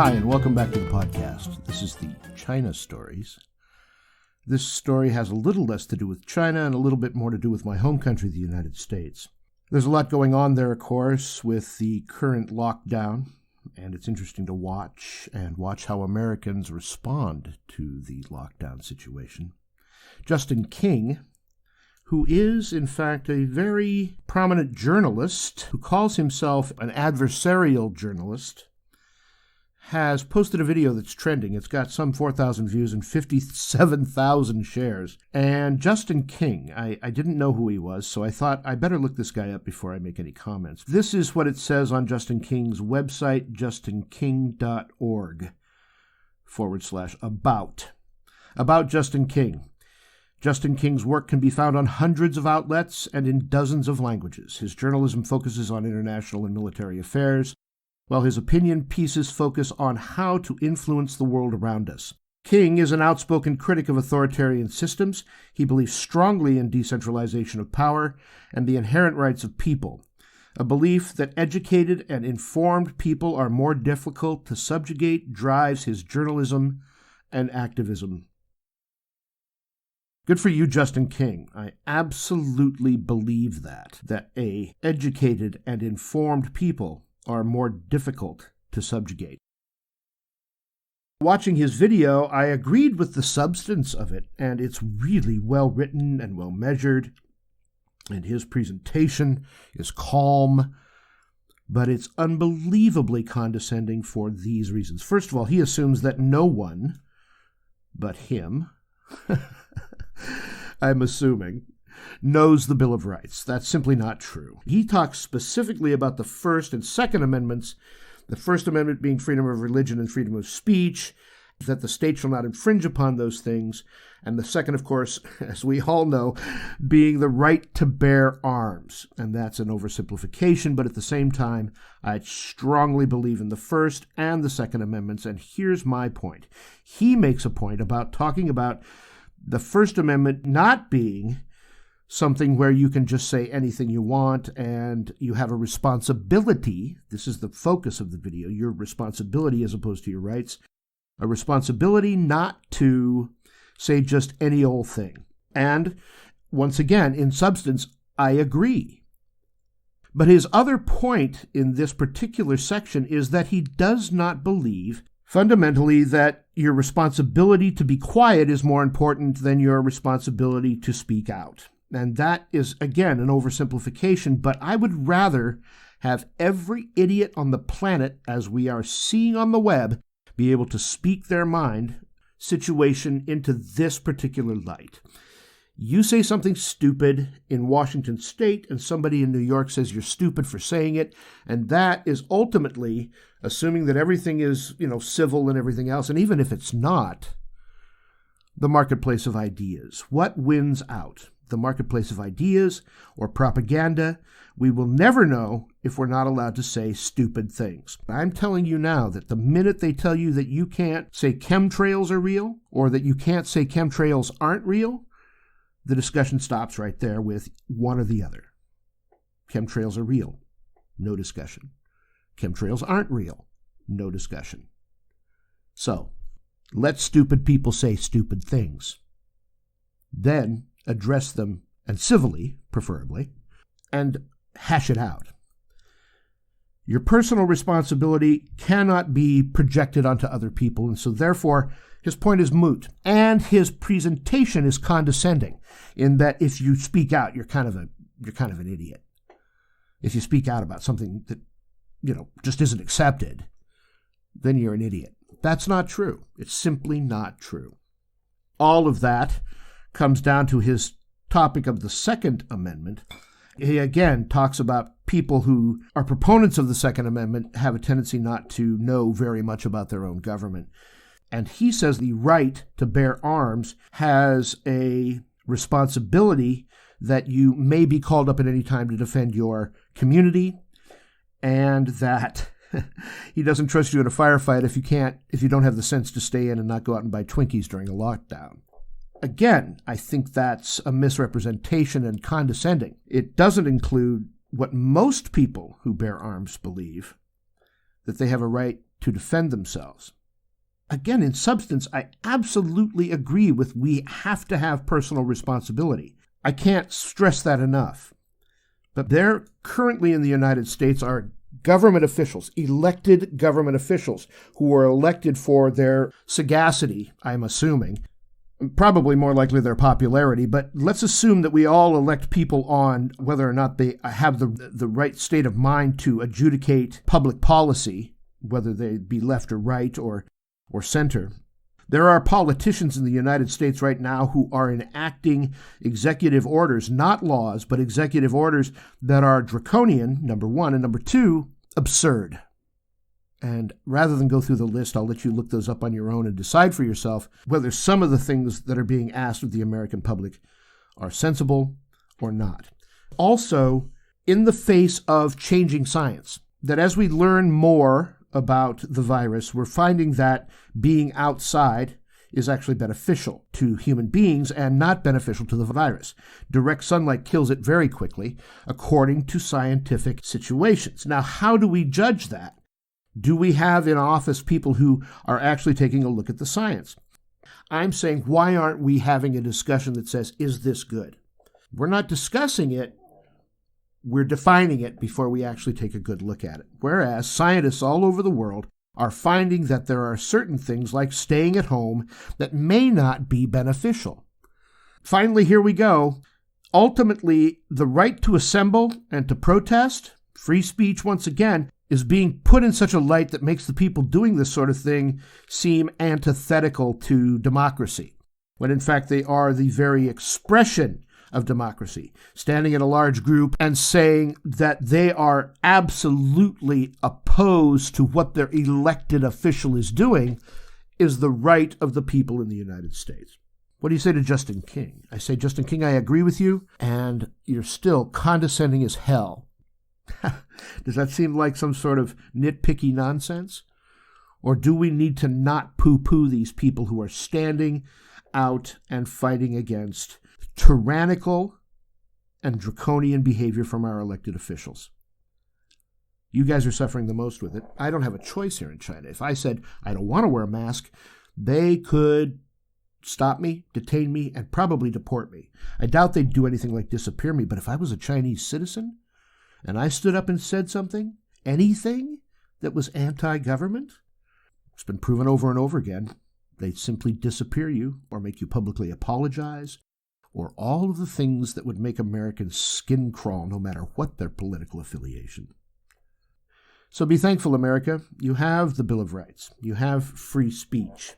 Hi, and welcome back to the podcast. This is the China Stories. This story has a little less to do with China and a little bit more to do with my home country, the United States. There's a lot going on there, of course, with the current lockdown, and it's interesting to watch how Americans respond to the lockdown situation. Justin King, who is, in fact, a very prominent journalist who calls himself an adversarial journalist, has posted a video that's trending. It's got some 4,000 views and 57,000 shares. And Justin King, I didn't know who he was, so I thought I better look this guy up before I make any comments. This is what it says on Justin King's website, justinking.org/about. About Justin King. Justin King's work can be found on hundreds of outlets and in dozens of languages. His journalism focuses on international and military affairs, while his opinion pieces focus on how to influence the world around us. King is an outspoken critic of authoritarian systems. He believes strongly in decentralization of power and the inherent rights of people, a belief that educated and informed people are more difficult to subjugate drives his journalism and activism. Good for you, Justin King. I absolutely believe that educated and informed people are more difficult to subjugate. Watching his video, I agreed with the substance of it, and it's really well written and well measured, and his presentation is calm, but it's unbelievably condescending for these reasons. First of all, he assumes that no one but him, I'm assuming, knows the Bill of Rights. That's simply not true. He talks specifically about the First and Second Amendments, the First Amendment being freedom of religion and freedom of speech, that the state shall not infringe upon those things, and the second, of course, as we all know, being the right to bear arms. And that's an oversimplification, but at the same time, I strongly believe in the First and the Second Amendments, and here's my point. He makes a point about talking about the First Amendment not being something where you can just say anything you want and you have a responsibility. This is the focus of the video, your responsibility as opposed to your rights. A responsibility not to say just any old thing. And once again, in substance, I agree. But his other point in this particular section is that he does not believe fundamentally that your responsibility to be quiet is more important than your responsibility to speak out. And that is, again, an oversimplification, but I would rather have every idiot on the planet, as we are seeing on the web, be able to speak their mind situation into this particular light. You say something stupid in Washington State, and somebody in New York says you're stupid for saying it, and that is ultimately, assuming that everything is, civil and everything else, and even if it's not, the marketplace of ideas. What wins out? The marketplace of ideas or propaganda? We will never know if we're not allowed to say stupid things. I'm telling you now that the minute they tell you that you can't say chemtrails are real or that you can't say chemtrails aren't real, the discussion stops right there with one or the other. Chemtrails are real. No discussion. Chemtrails aren't real. No discussion. So, let stupid people say stupid things. Then address them, and civilly, preferably, and hash it out. Your personal responsibility cannot be projected onto other people, and so therefore his point is moot. And his presentation is condescending, in that if you speak out, you're kind of an idiot. If you speak out about something that, just isn't accepted, then you're an idiot. That's not true. It's simply not true. All of that comes down to his topic of the Second Amendment. He again talks about people who are proponents of the Second Amendment have a tendency not to know very much about their own government. And he says the right to bear arms has a responsibility that you may be called up at any time to defend your community, and that he doesn't trust you in a firefight if you don't have the sense to stay in and not go out and buy Twinkies during a lockdown. Again, I think that's a misrepresentation and condescending. It doesn't include what most people who bear arms believe, that they have a right to defend themselves. Again, in substance, I absolutely agree with we have to have personal responsibility. I can't stress that enough. But there currently in the United States are government officials, elected government officials, who were elected for their sagacity, I'm assuming. Probably more likely their popularity, but let's assume that we all elect people on whether or not they have the right state of mind to adjudicate public policy, whether they be left or right or center. There are politicians in the United States right now who are enacting executive orders, not laws, but executive orders that are draconian, number one, and number two, absurd. And rather than go through the list, I'll let you look those up on your own and decide for yourself whether some of the things that are being asked of the American public are sensible or not. Also, in the face of changing science, that as we learn more about the virus, we're finding that being outside is actually beneficial to human beings and not beneficial to the virus. Direct sunlight kills it very quickly, according to scientific situations. Now, how do we judge that? Do we have in office people who are actually taking a look at the science? I'm saying, why aren't we having a discussion that says, is this good? We're not discussing it. We're defining it before we actually take a good look at it. Whereas scientists all over the world are finding that there are certain things like staying at home that may not be beneficial. Finally, here we go. Ultimately, the right to assemble and to protest, free speech once again, is being put in such a light that makes the people doing this sort of thing seem antithetical to democracy, when in fact they are the very expression of democracy, standing in a large group and saying that they are absolutely opposed to what their elected official is doing is the right of the people in the United States. What do you say to Justin King? I say, Justin King, I agree with you, and you're still condescending as hell. Does that seem like some sort of nitpicky nonsense? Or do we need to not poo-poo these people who are standing out and fighting against tyrannical and draconian behavior from our elected officials? You guys are suffering the most with it. I don't have a choice here in China. If I said I don't want to wear a mask, they could stop me, detain me, and probably deport me. I doubt they'd do anything like disappear me, but if I was a Chinese citizen and I stood up and said something, anything that was anti-government, it's been proven over and over again, they'd simply disappear you or make you publicly apologize, or all of the things that would make Americans skin crawl no matter what their political affiliation. So be thankful, America. You have the Bill of Rights. You have free speech.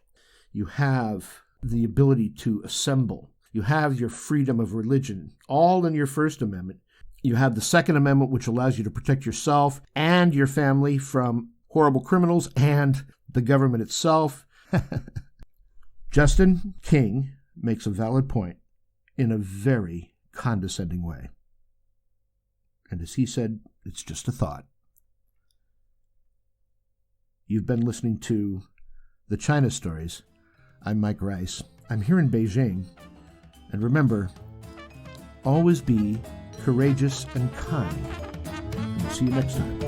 You have the ability to assemble. You have your freedom of religion, all in your First Amendment. You have the Second Amendment, which allows you to protect yourself and your family from horrible criminals and the government itself. Justin King makes a valid point in a very condescending way. And as he said, it's just a thought. You've been listening to The China Stories. I'm Mike Rice. I'm here in Beijing. And remember, always be courageous and kind. And we'll see you next time.